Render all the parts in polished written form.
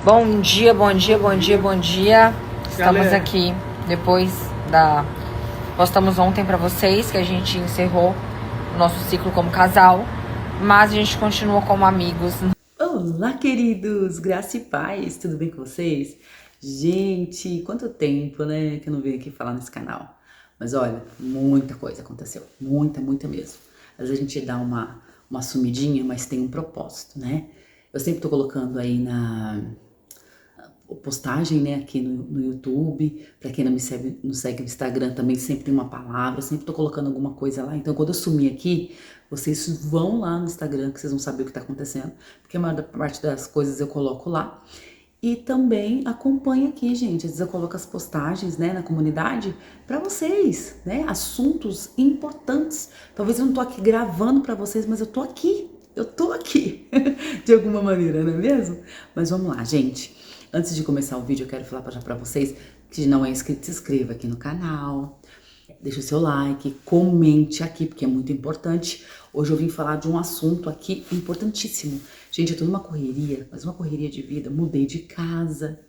Bom dia, bom dia, bom dia, bom dia. Estamos Galera, aqui depois da... Postamos ontem pra vocês que a gente encerrou o nosso ciclo como casal, mas a gente continua como amigos. Olá, queridos! Graça e paz, tudo bem com vocês? Gente, quanto tempo, né, que eu não venho aqui falar nesse canal. Mas olha, muita coisa aconteceu, muita mesmo. Às vezes a gente dá uma sumidinha, mas tem um propósito, né? Eu sempre tô colocando aí na postagem, né, aqui no YouTube. Pra quem não segue no Instagram, também sempre tem uma palavra, sempre tô colocando alguma coisa lá. Então quando eu sumir aqui, vocês vão lá no Instagram, que vocês vão saber o que tá acontecendo, porque a maior parte das coisas eu coloco lá. E também acompanha aqui, gente. Às vezes eu coloco as postagens, né, na comunidade pra vocês, né, assuntos importantes. Talvez eu não tô aqui gravando pra vocês, mas eu tô aqui de alguma maneira, não é mesmo? Mas vamos lá, gente. Antes de começar o vídeo, eu quero falar já pra vocês que se não é inscrito, se inscreva aqui no canal, deixa o seu like, comente aqui, porque é muito importante. Hoje eu vim falar de um assunto aqui importantíssimo. Gente, eu tô numa correria, mas uma correria de vida, mudei de casa.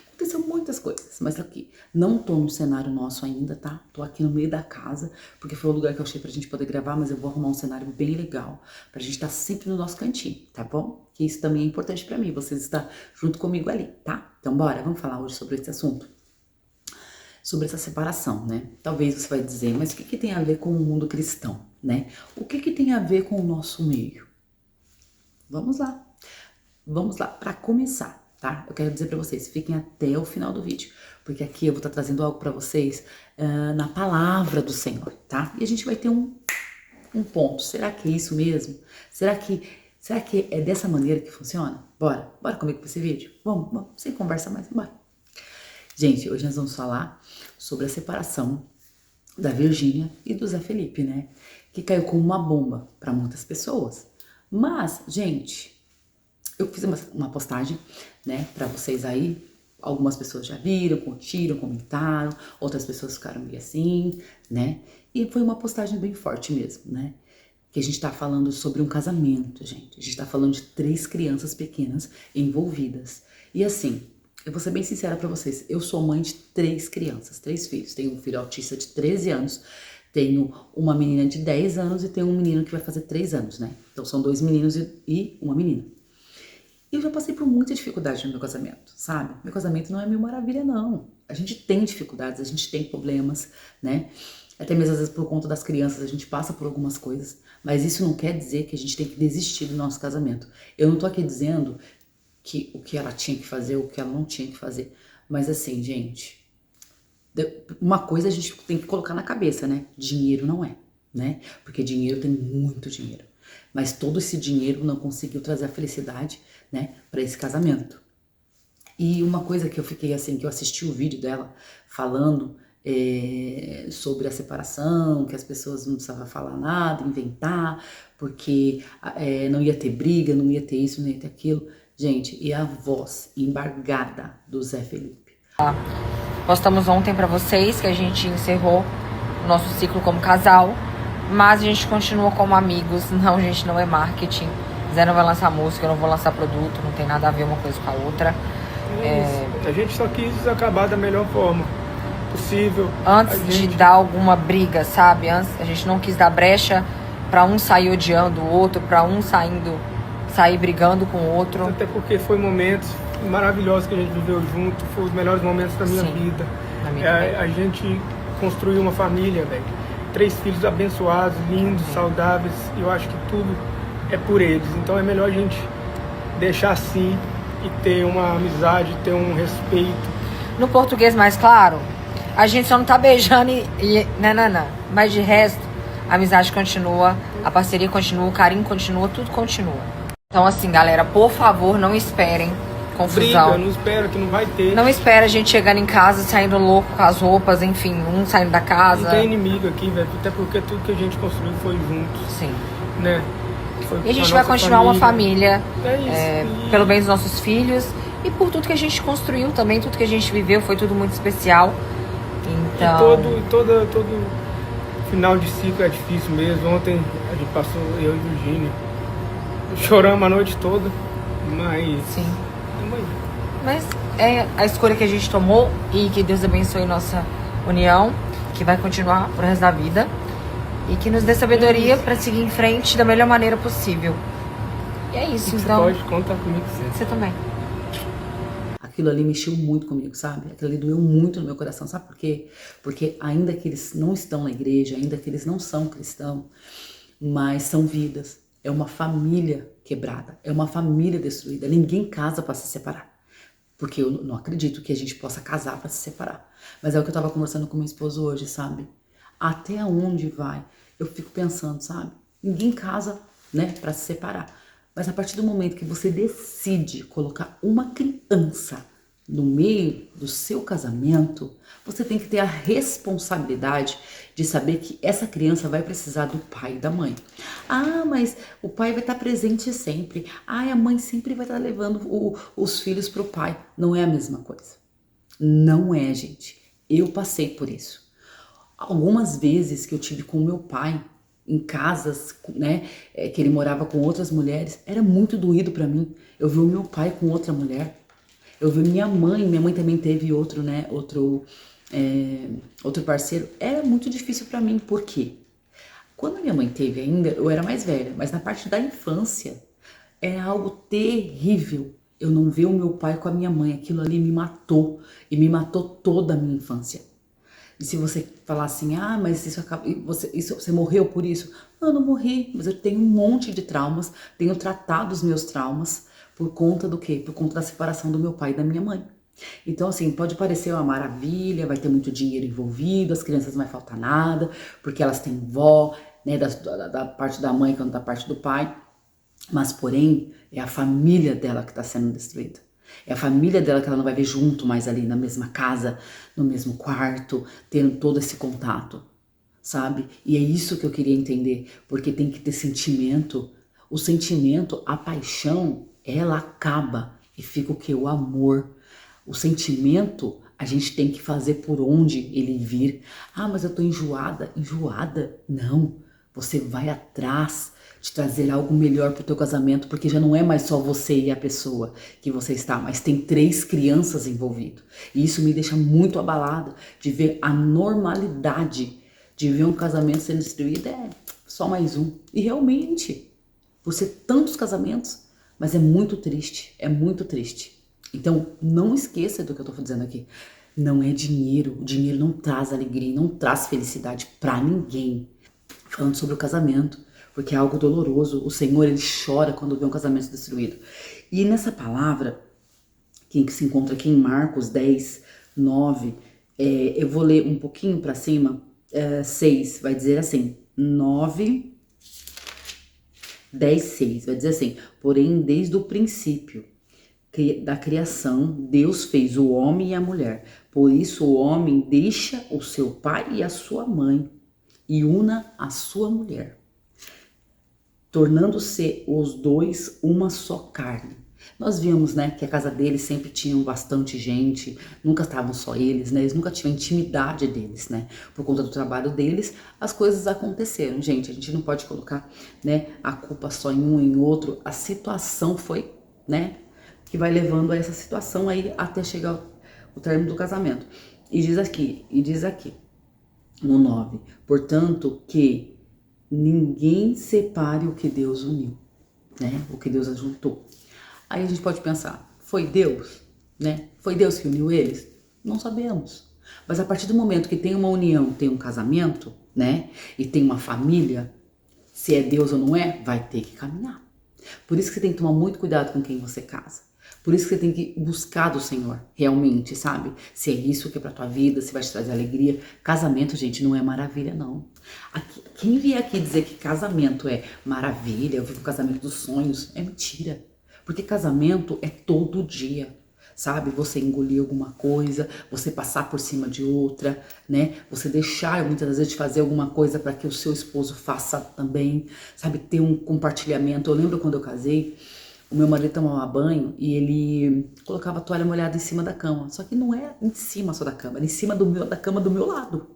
Aconteceu muitas coisas, mas aqui, não tô no cenário nosso ainda, tá? Tô aqui no meio da casa, porque foi o lugar que eu achei pra gente poder gravar, mas eu vou arrumar um cenário bem legal, pra gente estar sempre no nosso cantinho, tá bom? Que isso também é importante pra mim, vocês estar junto comigo ali, tá? Então bora, vamos falar hoje sobre esse assunto. Sobre essa separação, né? Talvez você vai dizer, mas o que tem a ver com o mundo cristão, né? O que tem a ver com o nosso meio? Vamos lá, pra começar. Tá? Eu quero dizer pra vocês, fiquem até o final do vídeo, porque aqui eu vou estar trazendo algo pra vocês na palavra do Senhor, tá? E a gente vai ter um ponto. Será que é isso mesmo? Será que é dessa maneira que funciona? Bora comigo pra esse vídeo? Vamos, sem conversa mais, bora. Gente, hoje nós vamos falar sobre a separação da Virgínia e do Zé Felipe, né? Que caiu como uma bomba pra muitas pessoas. Mas, gente, eu fiz uma postagem, né, pra vocês aí. Algumas pessoas já viram, curtiram, comentaram. Outras pessoas ficaram meio assim, né? E foi uma postagem bem forte mesmo, né? Que a gente tá falando sobre um casamento, gente. A gente tá falando de 3 crianças pequenas envolvidas. E assim, eu vou ser bem sincera pra vocês. Eu sou mãe de 3 crianças, 3 filhos. Tenho um filho autista de 13 anos. Tenho uma menina de 10 anos e tenho um menino que vai fazer 3 anos, né? Então são 2 meninos e uma menina. E eu já passei por muita dificuldade no meu casamento, sabe? Meu casamento não é mil maravilha, não. A gente tem dificuldades, a gente tem problemas, né? Até mesmo às vezes por conta das crianças a gente passa por algumas coisas, mas isso não quer dizer que a gente tem que desistir do nosso casamento. Eu não tô aqui dizendo que o que ela tinha que fazer ou o que ela não tinha que fazer, mas assim, gente, uma coisa a gente tem que colocar na cabeça, né? Dinheiro não é, né? Porque dinheiro tem muito dinheiro. Mas todo esse dinheiro não conseguiu trazer a felicidade, né, para esse casamento. E uma coisa que eu fiquei assim, que eu assisti o vídeo dela falando sobre a separação, que as pessoas não precisavam falar nada, inventar, porque não ia ter briga, não ia ter isso, não ia ter aquilo. Gente, e a voz embargada do Zé Felipe. Postamos ontem pra vocês que a gente encerrou o nosso ciclo como casal, mas a gente continua como amigos. Não, gente, não é marketing. Zé não vai lançar música, eu não vou lançar produto, não tem nada a ver uma coisa com a outra. a gente só quis acabar da melhor forma possível. Antes de dar alguma briga, sabe? Antes, a gente não quis dar brecha pra um sair odiando o outro, pra um sair brigando com o outro. Até porque foi momentos maravilhosos que a gente viveu junto, foram os melhores momentos da minha vida. Na minha também. A gente construiu uma família, velho. 3 filhos abençoados, lindos, saudáveis. E eu acho que tudo é por eles. Então é melhor a gente deixar assim e ter uma amizade, ter um respeito. No português mais claro, a gente só não tá beijando não. Mas de resto, a amizade continua, a parceria continua, o carinho continua, tudo continua. Então assim, galera, por favor, não esperem confusão. Briga, não espera, que não vai ter. Não espera a gente chegando em casa, saindo louco com as roupas, enfim, um saindo da casa. Não tem inimigo aqui, velho. Até porque tudo que a gente construiu foi junto. Sim. Né? E a gente vai continuar uma família, É isso. pelo bem dos nossos filhos e por tudo que a gente construiu também, tudo que a gente viveu, foi tudo muito especial. Então... E todo final de ciclo é difícil mesmo. Ontem a gente passou, eu e Virgínia, choramos a noite toda, mas... Sim. mas é a escolha que a gente tomou e que Deus abençoe nossa união, que vai continuar pro resto da vida e que nos dê sabedoria para seguir em frente da melhor maneira possível. E é isso, então. Você pode contar comigo sempre. Você também. Aquilo ali mexeu muito comigo, sabe? Aquilo ali doeu muito no meu coração, sabe por quê? Porque ainda que eles não estão na igreja, ainda que eles não são cristãos, mas são vidas. É uma família quebrada, é uma família destruída. Ninguém casa para se separar. Porque eu não acredito que a gente possa casar para se separar. Mas é o que eu tava conversando com meu esposo hoje, sabe? Até onde vai? Eu fico pensando, sabe? Ninguém casa, né, para se separar. Mas a partir do momento que você decide colocar uma criança no meio do seu casamento, você tem que ter a responsabilidade de saber que essa criança vai precisar do pai e da mãe. Ah, mas o pai vai estar presente sempre. Ah, a mãe sempre vai estar levando os filhos para o pai. Não é a mesma coisa. Não é, gente. Eu passei por isso. Algumas vezes que eu tive com meu pai em casas, né, que ele morava com outras mulheres, era muito doído pra mim. Eu vi o meu pai com outra mulher. Eu vi minha mãe também teve outro, né, outro parceiro. Era muito difícil pra mim, por quê? Quando minha mãe teve ainda, eu era mais velha, mas na parte da infância, era algo terrível. Eu não ver o meu pai com a minha mãe, aquilo ali me matou, e me matou toda a minha infância. E se você falar assim, ah, mas você morreu por isso? Não, eu não morri, mas eu tenho um monte de traumas, tenho tratado os meus traumas por conta do quê? Por conta da separação do meu pai e da minha mãe. Então, assim, pode parecer uma maravilha, vai ter muito dinheiro envolvido, as crianças não vai faltar nada, porque elas têm vó, né, da parte da mãe quanto da parte do pai, mas, porém, é a família dela que está sendo destruída. É a família dela que ela não vai ver junto mais ali na mesma casa, no mesmo quarto, tendo todo esse contato, sabe? E é isso que eu queria entender, porque tem que ter sentimento. O sentimento, a paixão, ela acaba e fica o que? O amor. O sentimento, a gente tem que fazer por onde ele vir. Ah, mas eu tô enjoada. Enjoada? Não. Você vai atrás de trazer algo melhor pro teu casamento, porque já não é mais só você e a pessoa que você está, mas tem 3 crianças envolvidas. E isso me deixa muito abalada de ver a normalidade de ver um casamento sendo destruído, só mais um. E realmente, por ser tantos casamentos, mas é muito triste, é muito triste. Então, não esqueça do que eu tô dizendo aqui. Não é dinheiro, o dinheiro não traz alegria, não traz felicidade pra ninguém. Falando sobre o casamento, porque é algo doloroso. O Senhor, ele chora quando vê um casamento destruído. E nessa palavra, que se encontra aqui em Marcos 10, 9, eu vou ler um pouquinho para cima, 6, vai dizer assim, 9, 10, 6, vai dizer assim, porém, desde o princípio da criação, Deus fez o homem e a mulher. Por isso, o homem deixa o seu pai e a sua mãe e una a sua mulher, tornando-se os dois uma só carne. Nós vimos, né, que a casa deles sempre tinham bastante gente, nunca estavam só eles, né, eles nunca tinham intimidade deles, né, por conta do trabalho deles, as coisas aconteceram. Gente, a gente não pode colocar, né, a culpa só em um e em outro, a situação foi, né, que vai levando a essa situação aí até chegar o término do casamento. E diz aqui, no 9, portanto, que ninguém separe o que Deus uniu, né? O que Deus ajuntou. Aí a gente pode pensar, foi Deus, né? Foi Deus que uniu eles? Não sabemos. Mas a partir do momento que tem uma união, tem um casamento, né? E tem uma família, se é Deus ou não é, vai ter que caminhar. Por isso que você tem que tomar muito cuidado com quem você casa. Por isso que você tem que buscar do Senhor, realmente, sabe? Se é isso que é pra tua vida, se vai te trazer alegria. Casamento, gente, não é maravilha, não. Quem vier aqui dizer que casamento é maravilha, eu vivo o casamento dos sonhos, é mentira. Porque casamento é todo dia, sabe? Você engolir alguma coisa, você passar por cima de outra, né? Você deixar, muitas das vezes, de fazer alguma coisa para que o seu esposo faça também, sabe? Ter um compartilhamento. Eu lembro quando eu casei, o meu marido tomava banho e ele colocava a toalha molhada em cima da cama. Só que não é em cima só da cama, era em cima da cama do meu lado.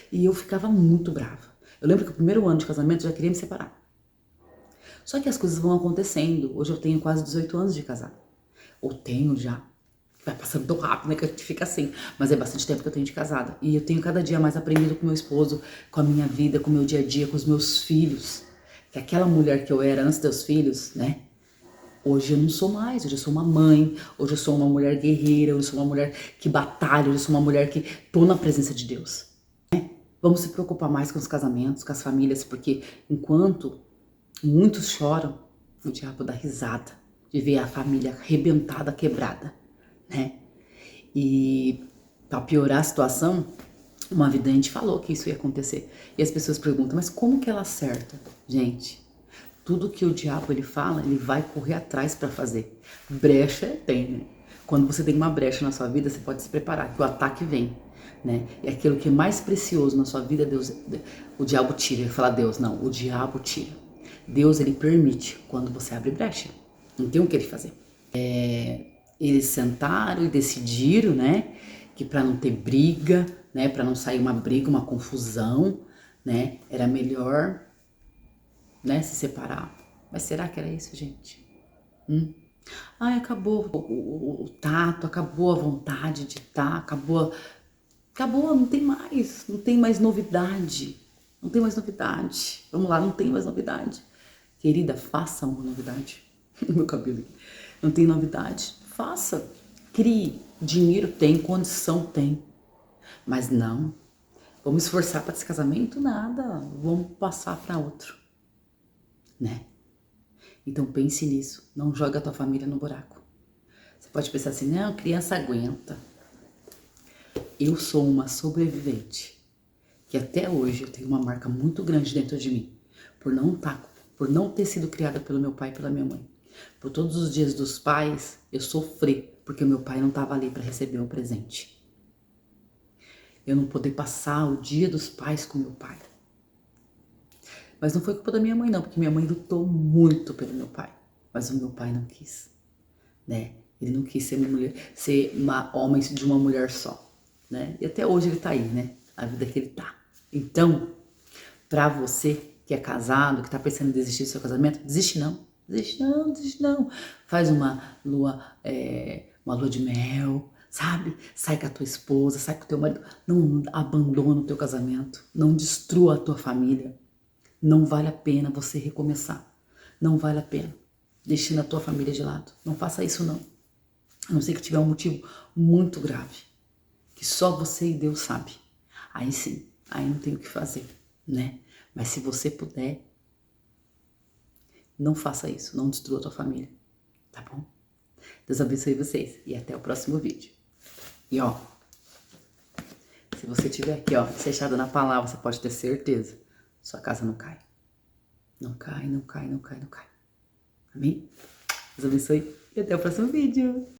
E eu ficava muito brava. Eu lembro que o primeiro ano de casamento eu já queria me separar. Só que as coisas vão acontecendo. Hoje eu tenho quase 18 anos de casado. Ou tenho já. Vai passando tão rápido, né, que a gente fica assim. Mas é bastante tempo que eu tenho de casada. E eu tenho cada dia mais aprendido com meu esposo, com a minha vida, com o meu dia a dia, com os meus filhos. Que aquela mulher que eu era antes dos filhos, né? Hoje eu não sou mais. Hoje eu sou uma mãe. Hoje eu sou uma mulher guerreira. Hoje eu sou uma mulher que batalha. Hoje eu sou uma mulher que tô na presença de Deus. Né? Vamos se preocupar mais com os casamentos, com as famílias, porque enquanto muitos choram, o diabo dá risada de ver a família arrebentada, quebrada. Né? E para piorar a situação, uma vidente falou que isso ia acontecer. E as pessoas perguntam, mas como que ela acerta? Gente, tudo que o diabo ele fala, ele vai correr atrás para fazer. Brecha tem, né? Quando você tem uma brecha na sua vida, você pode se preparar, que o ataque vem, né? E aquilo que é mais precioso na sua vida, Deus, o diabo tira. Ele fala Deus, não, o diabo tira. Deus, ele permite quando você abre brecha. Não tem o que ele fazer. Eles sentaram e decidiram, né, que para não ter briga, né, para não sair uma briga, uma confusão, né, era melhor, né, se separar. Mas será que era isso, gente? Ai, acabou o tato, acabou a vontade de estar, acabou, não tem mais novidade, não tem mais novidade. Vamos lá, não tem mais novidade. Querida, faça uma novidade. Meu cabelo aqui. Não tem novidade? Faça. Crie. Dinheiro tem, condição tem. Mas não. Vamos esforçar para esse casamento? Nada. Vamos passar para outro. Né? Então pense nisso. Não joga a tua família no buraco. Você pode pensar assim, não, criança aguenta. Eu sou uma sobrevivente. Que até hoje eu tenho uma marca muito grande dentro de mim. Por não ter sido criada pelo meu pai e pela minha mãe. Por todos os dias dos pais, eu sofri, porque o meu pai não estava ali para receber um presente. Eu não poder passar o dia dos pais com meu pai. Mas não foi culpa da minha mãe não, porque minha mãe lutou muito pelo meu pai. Mas o meu pai não quis, né? Ele não quis ser homem de uma mulher só, né? E até hoje ele tá aí, né? A vida que ele tá. Então, pra você que é casado, que tá pensando em desistir do seu casamento, desiste não. Desiste não, desiste não. Faz uma lua de mel, sabe? Sai com a tua esposa, sai com o teu marido. Não abandona o teu casamento. Não destrua a tua família. Não vale a pena você recomeçar. Não vale a pena. Deixando a tua família de lado. Não faça isso não. A não ser que tiver um motivo muito grave. Que só você e Deus sabe. Aí sim, aí não tem o que fazer, né? Mas se você puder, não faça isso, não destrua a tua família, tá bom? Deus abençoe vocês e até o próximo vídeo. E ó, se você tiver aqui, ó, fechado na palavra, você pode ter certeza, sua casa não cai. Não cai, não cai, não cai, não cai. Amém? Deus abençoe e até o próximo vídeo.